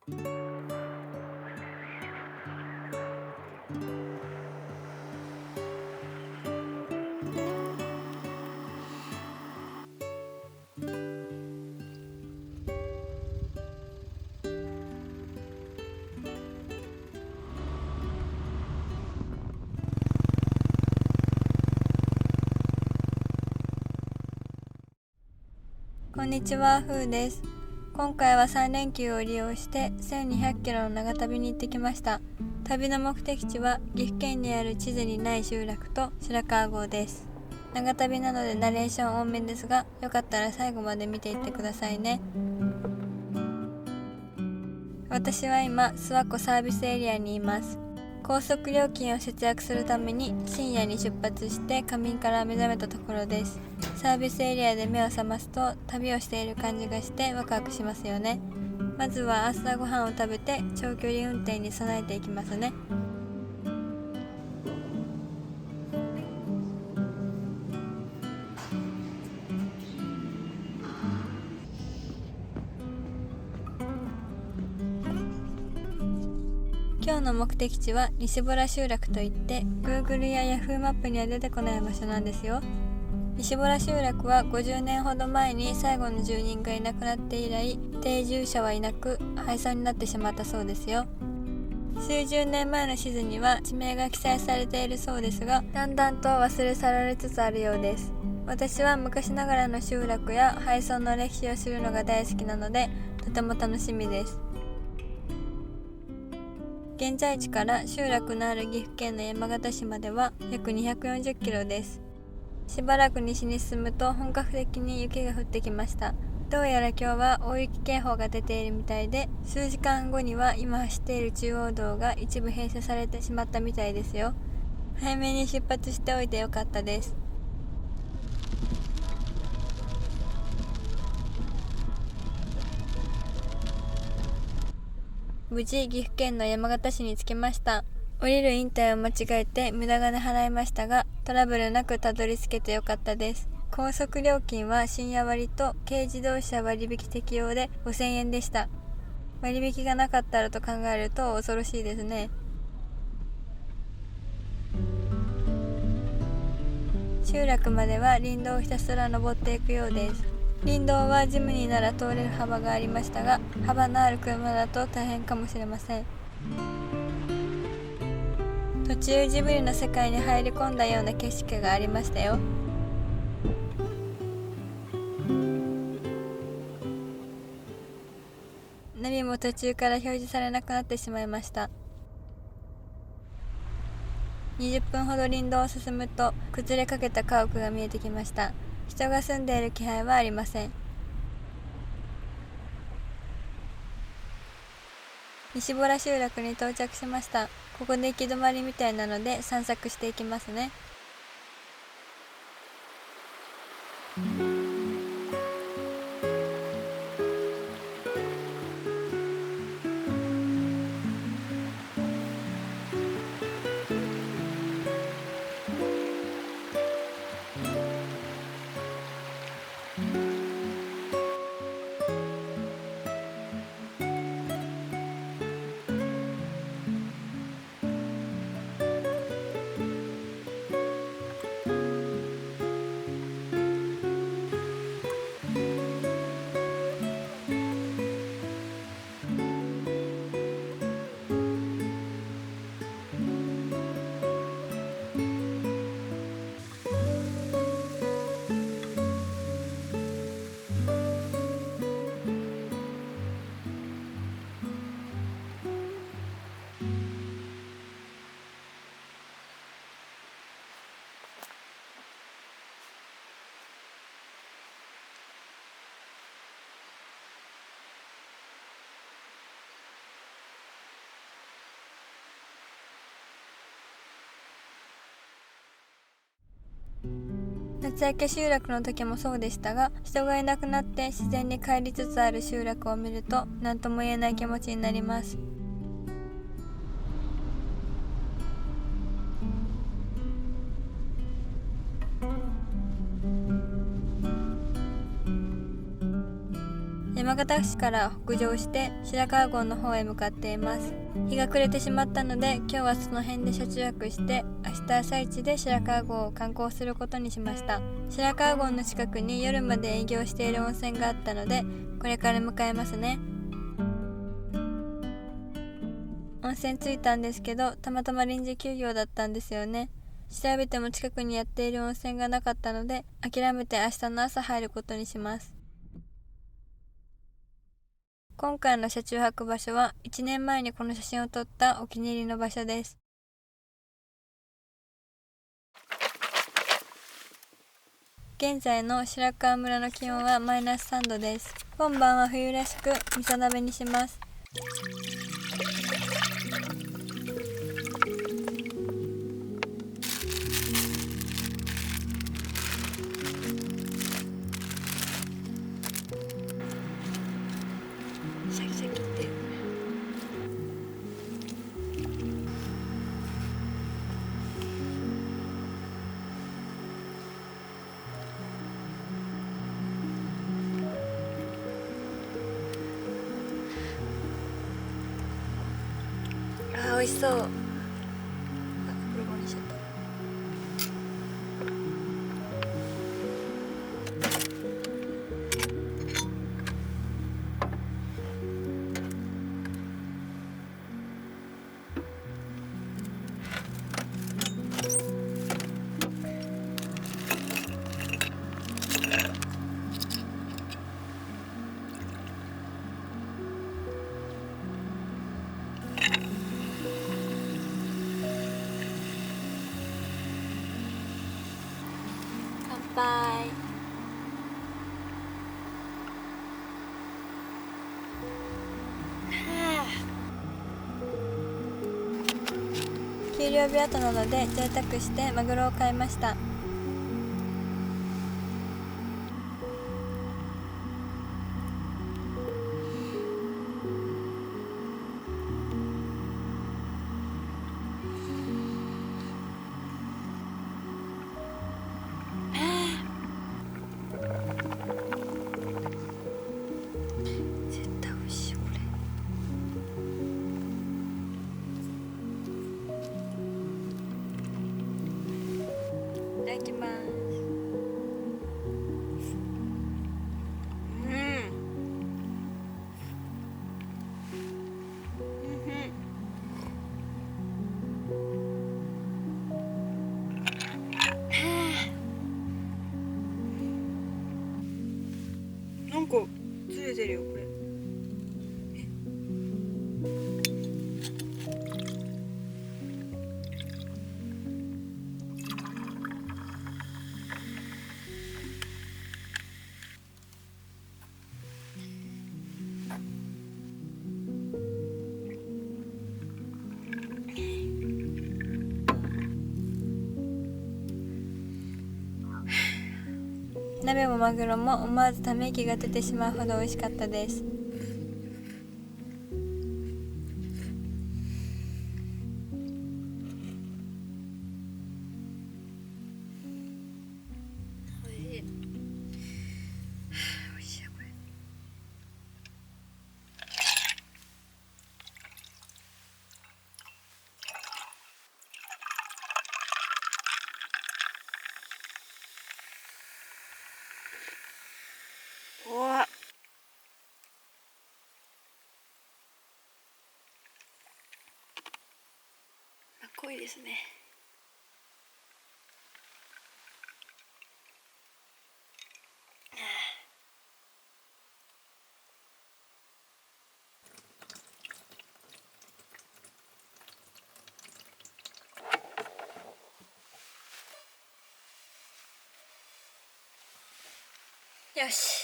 こんにちは、ふーです。今回は3連休を利用して1200キロの長旅に行ってきました。旅の目的地は岐阜県にある地図にない集落と白川郷です。長旅なのでナレーション多めですが、よかったら最後まで見ていってくださいね。私は今、諏訪湖サービスエリアにいます。高速料金を節約するために深夜に出発して仮眠から目覚めたところです。サービスエリアで目を覚ますと旅をしている感じがしてワクワクしますよね。まずは朝ごはんを食べて長距離運転に備えていきますね。今日の目的地は西洞集落といって Google や Yahoo マップには出てこない場所なんですよ。西洞集落は50年ほど前に最後の住人がいなくなって以来、定住者はいなく廃村になってしまったそうですよ。数十年前の地図には地名が記載されているそうですが、だんだんと忘れ去られつつあるようです。私は昔ながらの集落や廃村の歴史を知るのが大好きなので、とても楽しみです。現在地から集落のある岐阜県の山形市までは約240キロです。しばらく西に進むと本格的に雪が降ってきました。どうやら今日は大雪警報が出ているみたいで、数時間後には今走っている中央道が一部閉鎖されてしまったみたいですよ。早めに出発しておいてよかったです。無事岐阜県の山形市に着きました。降りるインターを間違えて無駄金払いましたが、トラブルなくたどり着けてよかったです。高速料金は深夜割と軽自動車割引適用で5000円でした。割引がなかったらと考えると恐ろしいですね。集落までは林道をひたすら登っていくようです。林道はジムニーなら通れる幅がありましたが、幅のある車だと大変かもしれません。途中ジブリの世界に入り込んだような景色がありましたよ。ナビも途中から表示されなくなってしまいました。20分ほど林道を進むと崩れかけた家屋が見えてきました。人が住んでいる気配はありません。西洞集落に到着しました。ここで行き止まりみたいなので散策していきますね。夏明け集落の時もそうでしたが、人がいなくなって自然に帰りつつある集落を見ると何とも言えない気持ちになります。山尼崎市から北上して白川郷の方へ向かっています。日が暮れてしまったので、今日はその辺で車中泊して明日朝一で白川郷を観光することにしました。白川郷の近くに夜まで営業している温泉があったので、これから向かいますね。温泉着いたんですけど、たまたま臨時休業だったんですよね。調べても近くにやっている温泉がなかったので、諦めて明日の朝入ることにします。今回の車中泊場所は1年前にこの写真を撮ったお気に入りの場所です。現在の白川村の気温はマイナス3度です。今晩は冬らしく味噌鍋にします。シャキシャキって美味しそう。これ棒にしちゃった。乾杯。給料日後なので贅沢してマグロを買いました。絶対美味しいこれ。いただきます。なんかずれてるよこれ。鍋もマグロも思わずため息が出てしまうほど美味しかったです。美味しい。美味しいこれ。おわ。かっこいいですね。よし。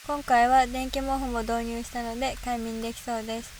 今回は電気毛布も導入したので快眠できそうです。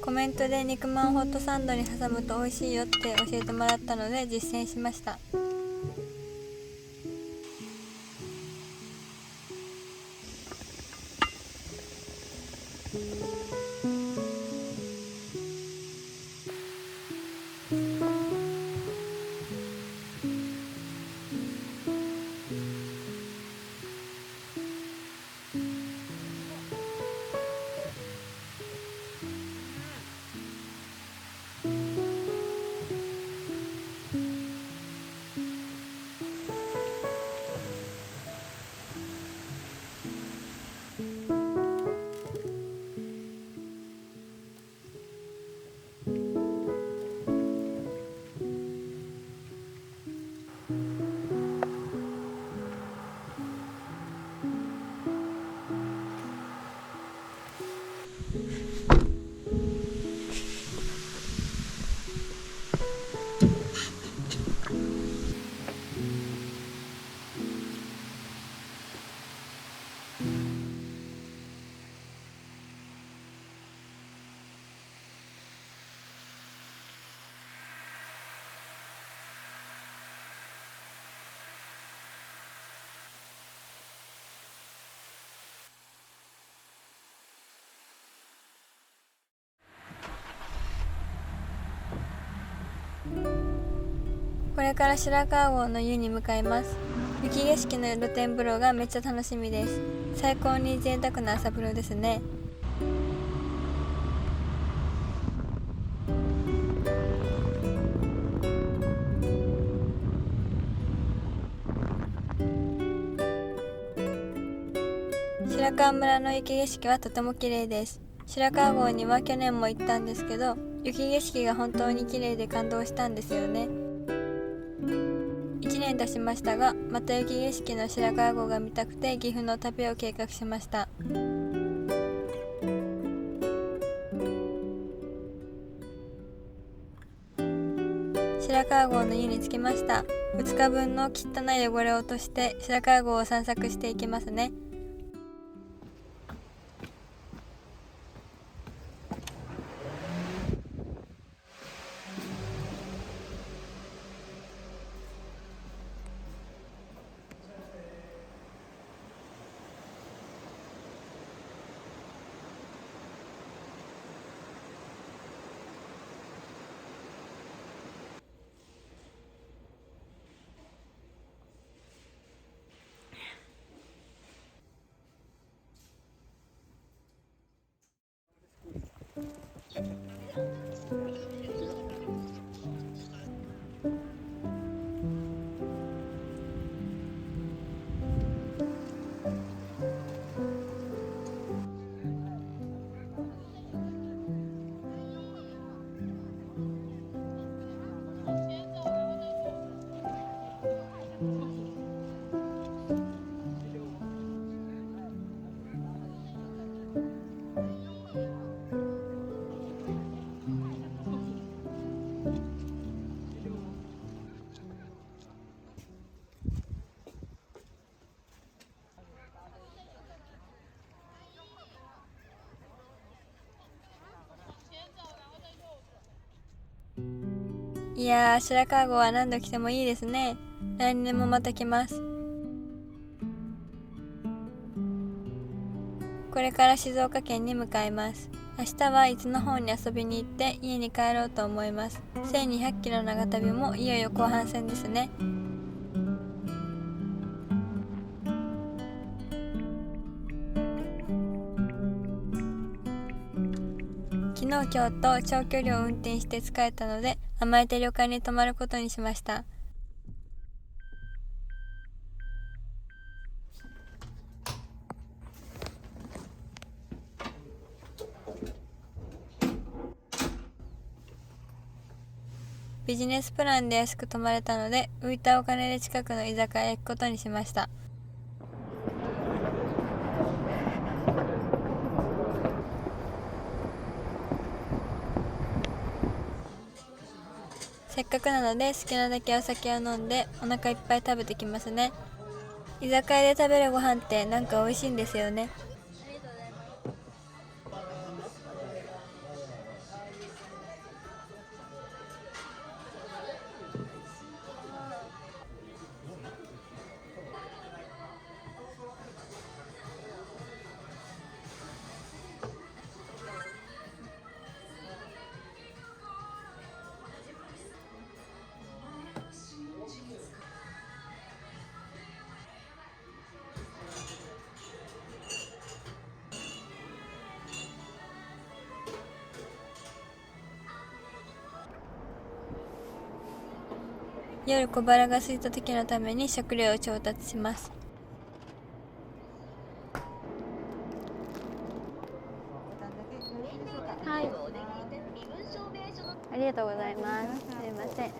コメントで肉まんホットサンドに挟むと美味しいよって教えてもらったので実践しました。これから白川郷の湯に向かいます。雪景色の露天風呂がめっちゃ楽しみです。最高に贅沢な朝風呂ですね。白川村の雪景色はとても綺麗です。白川郷には去年も行ったんですけど、雪景色が本当に綺麗で感動したんですよね。1年経ちましたが、また雪景色の白川郷が見たくて岐阜の旅を計画しました。白川郷の湯に着きました。2日分の汚い汚れを落として白川郷を散策していきますね。いやー、白川郷は何度来てもいいですね。来年もまた来ます。これから静岡県に向かいます。明日は伊豆の方に遊びに行って家に帰ろうと思います。1200キロ長旅もいよいよ後半戦ですね。昨日今日と長距離を運転して疲れたので、甘えて旅館に泊まることにしました。ビジネスプランで安く泊まれたので、浮いたお金で近くの居酒屋へ行くことにしました。せっかくなので好きなだけお酒を飲んでお腹いっぱい食べてきますね。居酒屋で食べるご飯ってなんか美味しいんですよね。夜小腹が空いた時のために食料を調達します。はい、ありがとうございます。すいません。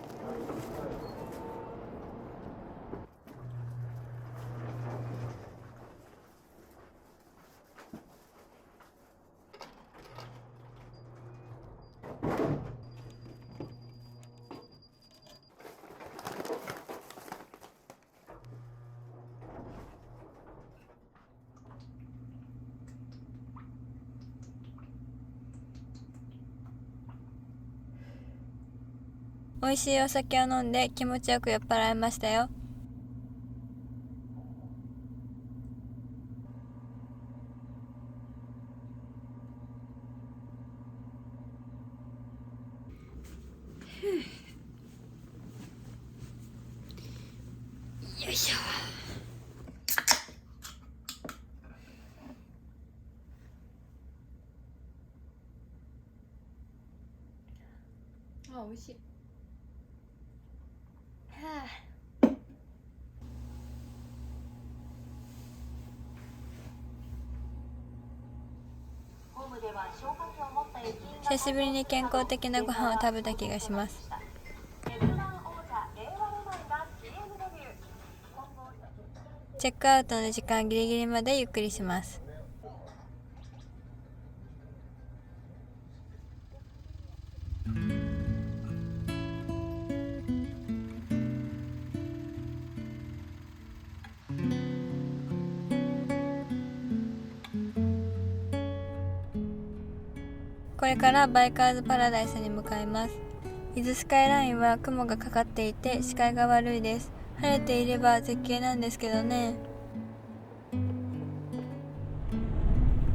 美味しいお酒を飲んで気持ちよく酔っ払いましたよ。よいしょ。あ、美味しい。はあ。久しぶりに健康的なご飯を食べた気がします。チェックアウトの時間ギリギリまでゆっくりします。これからバイカーズパラダイスに向かいます。伊豆スカイラインは雲がかかっていて視界が悪いです。晴れていれば絶景なんですけどね。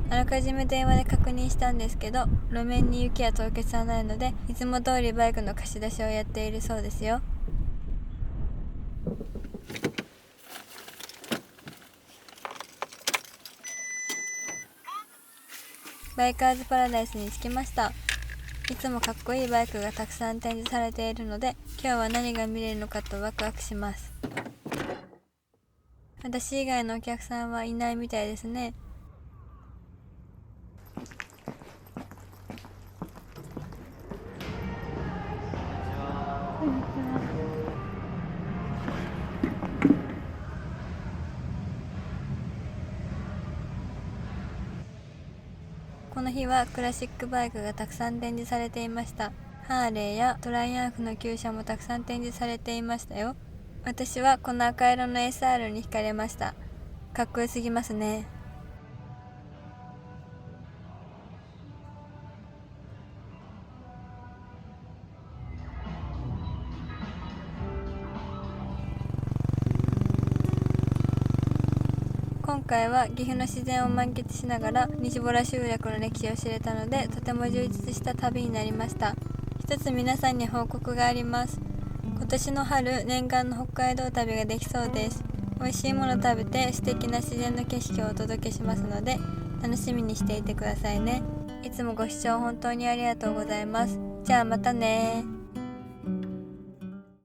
あらかじめ電話で確認したんですけど、路面に雪や凍結はないので、いつも通りバイクの貸し出しをやっているそうですよ。バイカーズパラダイスに着きました。いつもかっこいいバイクがたくさん展示されているので、今日は何が見れるのかとワクワクします。私以外のお客さんはいないみたいですね。こんにちは。この日はクラシックバイクがたくさん展示されていました。ハーレーやトライアンフの旧車もたくさん展示されていましたよ。私はこの赤色の SR に惹かれました。かっこよすぎますね。今回は岐阜の自然を満喫しながら西洞集落の歴史を知れたので、とても充実した旅になりました。一つ皆さんに報告があります。今年の春、念願の北海道旅ができそうです。美味しいもの食べて素敵な自然の景色をお届けしますので、楽しみにしていてくださいね。いつもご視聴本当にありがとうございます。じゃあまたね。